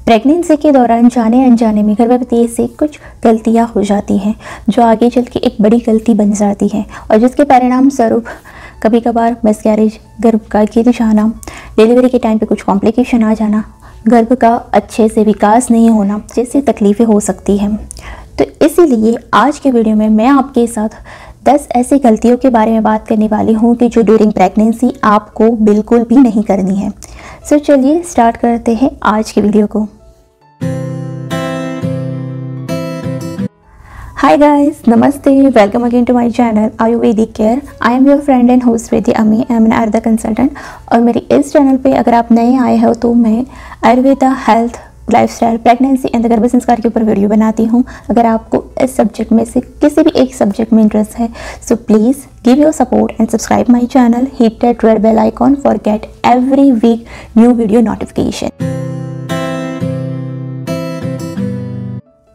Pregnancy के दौरान जाने अनजाने में गर्भवती से कुछ गलतियां हो जाती हैं जो आगे चल के एक बड़ी गलती बन जाती है और जिसके परिणाम स्वरूप कभी कभार मिसकैरेज, गर्भ का गिर जाना, डिलीवरी के टाइम पे कुछ कॉम्प्लिकेशन आ जाना, गर्भ का अच्छे से विकास नहीं होना जैसी तकलीफ़ें हो सकती हैं। तो इसीलिए आज के वीडियो में मैं आपके साथ 10 ऐसी गलतियों के बारे में बात करने वाली हूँ कि जो ड्यूरिंग प्रेगनेंसी आपको बिल्कुल भी नहीं करनी है। सो चलिए स्टार्ट करते हैं आज के वीडियो को। हाय गाइस, नमस्ते, welcome again to my channel Ayurvedic care. I am your friend and host Vedi Ami, I am an Ayurveda consultant. और मेरी इस चैनल पे अगर आप नए आए हो तो मैं Ayurveda, health, lifestyle, pregnancy and गर्भ संस्कार के ऊपर वीडियो बनाती हूँ। अगर आपको इस सब्जेक्ट में से किसी भी एक सब्जेक्ट में इंटरेस्ट है so please give your support and subscribe my channel, hit that red bell icon for get every week new video notification.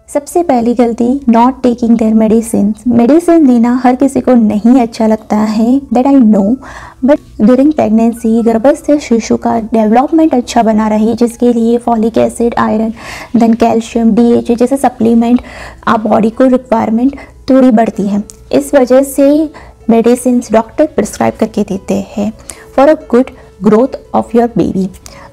सबसे पहली गलती, not taking their medicine. Medicine देना हर किसी को नहीं अच्छा लगता है, that I know, but during pregnancy गर्भस्थ शिशु का डेवलपमेंट अच्छा बना रहे जिसके लिए folic acid, iron, then calcium, DHA जैसे सप्लीमेंट आप बॉडी को रिक्वायरमेंट थोड़ी बढ़ती है। इस वजह से मेडिसिन डॉक्टर प्रिस्क्राइब करके देते हैं for a good growth of your baby.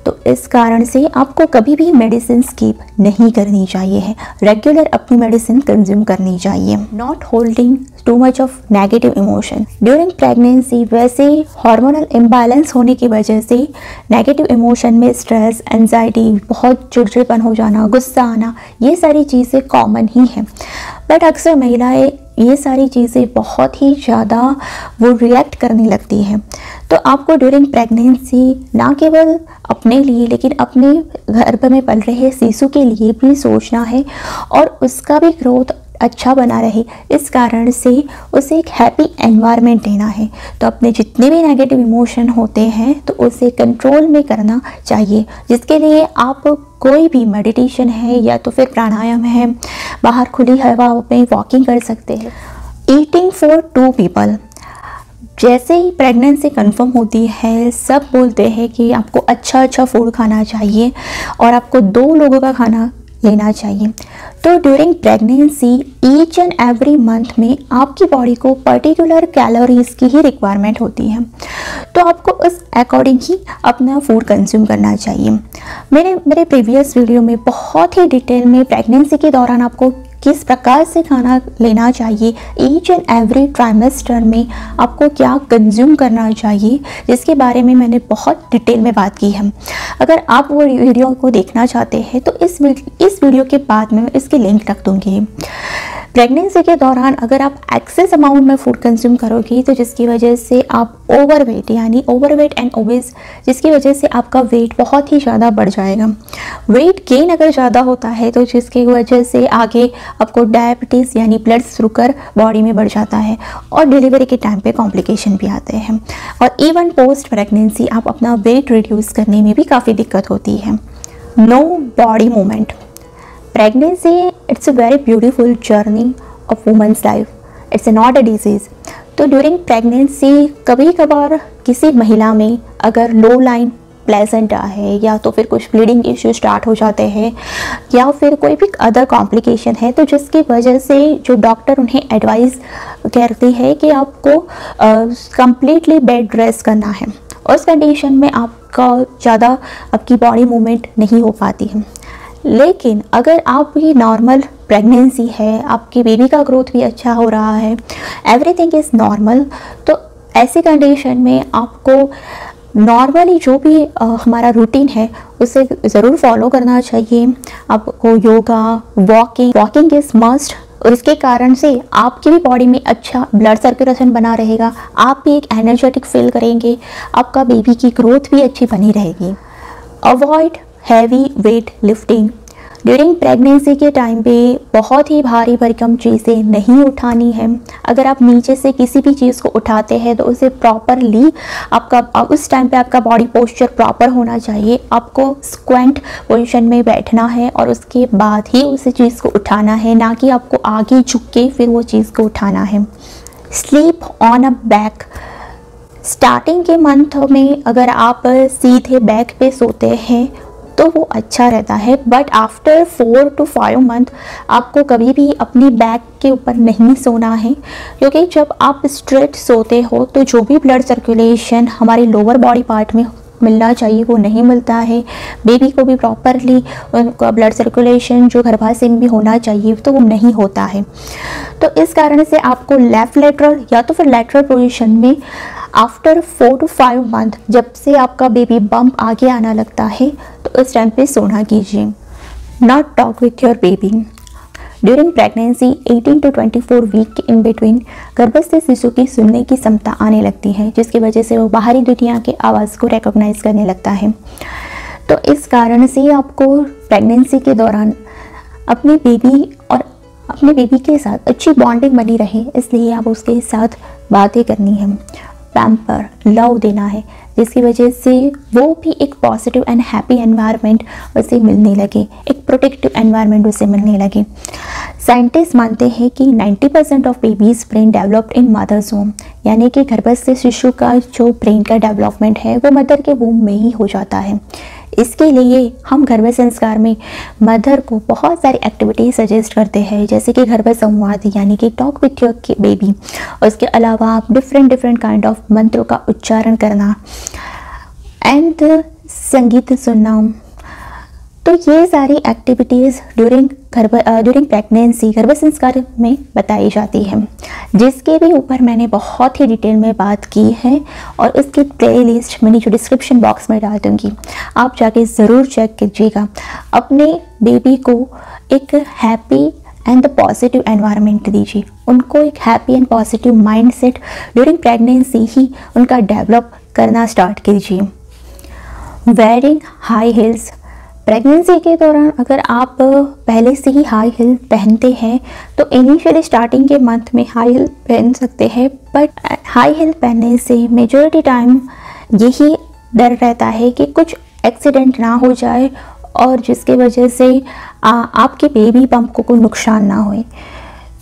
तो इस कारण से आपको कभी भी मेडिसिन स्किप नहीं करनी चाहिए है, रेगुलर अपनी मेडिसिन कंज्यूम करनी चाहिए। Not holding too much of negative emotion during pregnancy. वैसे हार्मोनल इम्बैलेंस होने की वजह से नेगेटिव इमोशन में स्ट्रेस, एंजाइटी, बहुत चिड़चिड़पन हो जाना, गुस्सा आना, ये सारी चीज़ें कॉमन ही हैं। बट अक्सर महिलाएं ये सारी चीज़ें बहुत ही ज़्यादा वो रिएक्ट करने लगती हैं। तो आपको ड्यूरिंग प्रेगनेंसी ना केवल अपने लिए लेकिन अपने गर्भ में पल रहे शिशु के लिए भी सोचना है और उसका भी ग्रोथ अच्छा बना रहे, इस कारण से उसे एक हैप्पी एनवायरनमेंट देना है। तो अपने जितने भी नेगेटिव इमोशन होते हैं तो उसे कंट्रोल में करना चाहिए, जिसके लिए आप कोई भी मेडिटेशन है या तो फिर प्राणायाम है, बाहर खुली हवा में वॉकिंग कर सकते हैं। Eating for 2 people. जैसे ही प्रेगनेंसी कंफर्म होती है सब बोलते हैं कि आपको अच्छा फूड खाना चाहिए और आपको 2 लोगों का खाना लेना चाहिए। तो during pregnancy each and every month में आपकी बॉडी को पर्टिकुलर कैलोरीज की ही रिक्वायरमेंट होती है, तो आपको उस अकॉर्डिंग ही अपना फूड कंज्यूम करना चाहिए। मेरे प्रीवियस वीडियो में बहुत ही डिटेल में प्रेगनेंसी के दौरान आपको किस प्रकार से खाना लेना चाहिए, ईच एंड एवरी ट्राइमेस्टर में आपको क्या कंज्यूम करना चाहिए, जिसके बारे में मैंने बहुत डिटेल में बात की है। अगर आप वो वीडियो को देखना चाहते हैं तो इस वीडियो के बाद में इसकी लिंक रख दूँगी। प्रेगनेंसी के दौरान अगर आप एक्सेस अमाउंट में फूड कंज्यूम करोगी तो जिसकी वजह से आप ओवरवेट एंड ओबेस, जिसकी वजह से आपका वेट बहुत ही ज़्यादा बढ़ जाएगा। वेट गेन अगर ज़्यादा होता है तो जिसकी वजह से आगे आपको डायबिटीज़ यानी ब्लड शुगर बॉडी में बढ़ जाता है और डिलीवरी के टाइम पे कॉम्प्लिकेशन भी आते हैं और इवन पोस्ट प्रेगनेंसी आप अपना वेट रिड्यूस करने में भी काफ़ी दिक्कत होती है। No body movement. Pregnancy, it's a very beautiful journey of woman's life. It's not a disease. तो ड्यूरिंग प्रेगनेंसी कभी कभार किसी महिला में अगर लो लाइन प्लेजेंटा है या तो फिर कुछ ब्लीडिंग इश्यू स्टार्ट हो जाते हैं या फिर कोई भी अदर कॉम्प्लिकेशन है तो जिसकी वजह से जो डॉक्टर उन्हें एडवाइस करती है कि आपको कंप्लीटली बेड रेस्ट करना है। उस कंडीशन में आपका ज़्यादा आपकी बॉडी मूवमेंट नहीं हो पाती है। लेकिन अगर आपकी नॉर्मल प्रेगनेंसी है, आपकी बेबी का ग्रोथ भी अच्छा हो रहा है, एवरीथिंग इज़ नॉर्मल, तो ऐसी कंडीशन में आपको नॉर्मली जो भी हमारा रूटीन है उसे ज़रूर फॉलो करना चाहिए। आपको योगा, वॉकिंग इज़ मस्ट और इसके कारण से आपकी भी बॉडी में अच्छा ब्लड सर्कुलेशन बना रहेगा, आप भी एक एनर्जेटिक फील करेंगे, आपका बेबी की ग्रोथ भी अच्छी बनी रहेगी। Avoid heavy weight lifting. During pregnancy के टाइम पे बहुत ही भारी भरकम चीज़ें नहीं उठानी है। अगर आप नीचे से किसी भी चीज़ को उठाते हैं तो उसे प्रॉपरली आपका उस टाइम पे आपका बॉडी पोस्चर प्रॉपर होना चाहिए। आपको स्क्वेंट पोजीशन में बैठना है और उसके बाद ही उस चीज़ को उठाना है, ना कि आपको आगे झुक के फिर वो चीज़ को उठाना है। Sleep on a back. Starting के मंथ में अगर आप सीधे बैक पे सोते हैं तो वो अच्छा रहता है। बट आफ्टर 4 to 5 मंथ आपको कभी भी अपनी बैक के ऊपर नहीं सोना है, क्योंकि जब आप स्ट्रेट सोते हो तो जो भी ब्लड सर्कुलेशन हमारे लोअर बॉडी पार्ट में मिलना चाहिए वो नहीं मिलता है। बेबी को भी प्रॉपरली उनका ब्लड सर्कुलेशन जो गर्भाशय में भी होना चाहिए तो वो नहीं होता है। तो इस कारण से आपको लेफ्ट लेटरल या तो फिर लेटरल पोजीशन में आफ्टर 4 to 5 मंथ जब से आपका बेबी बम्प आगे आना लगता है तो इस टाइम पे सोना कीजिए। Not talk with your baby during pregnancy 18 to 24 week के इन बिटवीन गर्भस्थ शिशु की सुनने की क्षमता आने लगती है, जिसकी वजह से वो बाहरी दुनिया के आवाज़ को रिकॉग्नाइज करने लगता है। तो इस कारण से आपको प्रेगनेंसी के दौरान अपने बेबी के साथ अच्छी बॉन्डिंग बनी रहे, इसलिए आप उसके साथ बातें करनी है, पैम्पर लव देना है, जिसकी वजह से वो भी एक पॉजिटिव एंड हैप्पी एनवायरनमेंट उसे मिलने लगे, एक प्रोटेक्टिव एनवायरनमेंट उसे मिलने लगे। साइंटिस्ट मानते हैं कि 90% of babies brain developed in mother's womb, यानी कि गर्भस्थ शिशु का जो ब्रेन का डेवलपमेंट है वो मदर के वूम में ही हो जाता है। इसके लिए हम गर्भ संस्कार में मदर को बहुत सारी एक्टिविटीज सजेस्ट करते हैं, जैसे कि गर्भ संवाद यानी कि टॉक विथ योर बेबी। उसके अलावा आप डिफरेंट काइंड ऑफ मंत्रों का उच्चारण करना एंड संगीत सुनना। तो ये सारी एक्टिविटीज़ ड्यूरिंग प्रेगनेंसी गर्भ संस्कार में बताई जाती है, जिसके भी ऊपर मैंने बहुत ही डिटेल में बात की है और उसकी प्लेलिस्ट मैंने जो डिस्क्रिप्शन बॉक्स में डाल दूँगी, आप जाके ज़रूर चेक कीजिएगा। अपने बेबी को एक हैप्पी एंड पॉजिटिव एनवायरनमेंट दीजिए, उनको एक happy and positive mindset during pregnancy ही उनका डेवलप करना स्टार्ट कीजिए। वेयरिंग हाई हील्स, प्रेगनेंसी के दौरान अगर आप पहले से ही हाई हील पहनते हैं तो इनिशियली स्टार्टिंग के मंथ में हाई हील पहन सकते हैं, बट हाई हील पहनने से मेजॉरिटी टाइम यही डर रहता है कि कुछ एक्सीडेंट ना हो जाए और जिसके वजह से आपके बेबी बम्प को कोई नुकसान ना होए।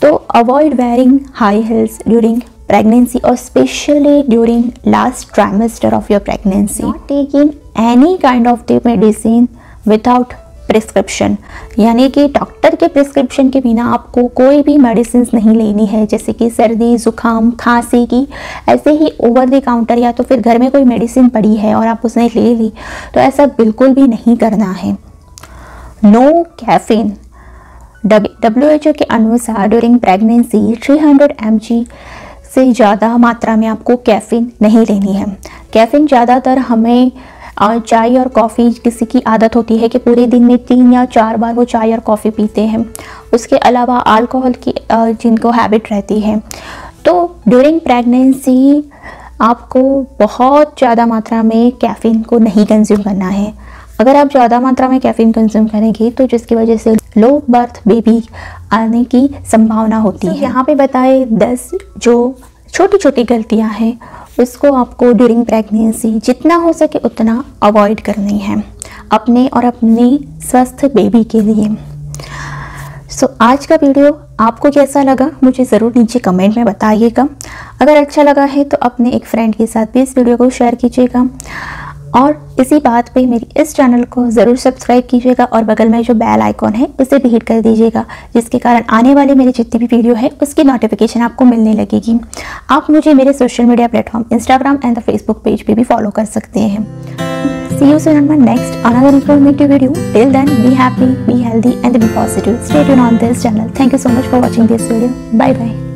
तो avoid wearing high heels during pregnancy और specially during last trimester of your pregnancy. Not taking any kind of the medicine without prescription, यानी कि डॉक्टर के प्रिस्क्रिप्शन के बिना आपको कोई भी मेडिसिन नहीं लेनी है, जैसे कि सर्दी जुकाम खांसी की ऐसे ही ओवर द काउंटर या तो फिर घर में कोई मेडिसिन पड़ी है और आप उसने ले ली, तो ऐसा बिल्कुल भी नहीं करना है। नो कैफीन, WHO के अनुसार ड्यूरिंग प्रेगनेंसी 300 mg से ज़्यादा मात्रा में आपको कैफीन नहीं लेनी है। कैफीन ज़्यादातर हमें चाय और कॉफ़ी, किसी की आदत होती है कि पूरे दिन में 3 या 4 बार वो चाय और कॉफ़ी पीते हैं। उसके अलावा अल्कोहल की जिनको हैबिट रहती है, तो ड्यूरिंग प्रेगनेंसी आपको बहुत ज़्यादा मात्रा में कैफ़ीन को नहीं कंज्यूम करना है। अगर आप ज़्यादा मात्रा में कैफ़ीन कंज्यूम करेंगे तो जिसकी वजह से लो बर्थ बेबी आने की संभावना होती है। यहाँ पे बताए 10 जो छोटी छोटी गलतियाँ हैं उसको आपको ड्यूरिंग प्रेगनेंसी जितना हो सके उतना अवॉइड करनी है अपने और अपने स्वस्थ बेबी के लिए। सो आज का वीडियो आपको कैसा लगा मुझे ज़रूर नीचे कमेंट में बताइएगा। अगर अच्छा लगा है तो अपने एक फ्रेंड के साथ भी इस वीडियो को शेयर कीजिएगा और इसी बात पे मेरी इस चैनल को ज़रूर सब्सक्राइब कीजिएगा और बगल में जो बेल आइकॉन है उसे भी हिट कर दीजिएगा, जिसके कारण आने वाले मेरे जितने भी वीडियो है उसकी नोटिफिकेशन आपको मिलने लगेगी। आप मुझे मेरे social media platform Instagram and the Facebook page पे भी फॉलो कर सकते हैं। See you soon on my next another informative video. Till then, be happy, be healthy and be positive. Stay tuned on this channel. Thank you so much for watching this video. Bye bye.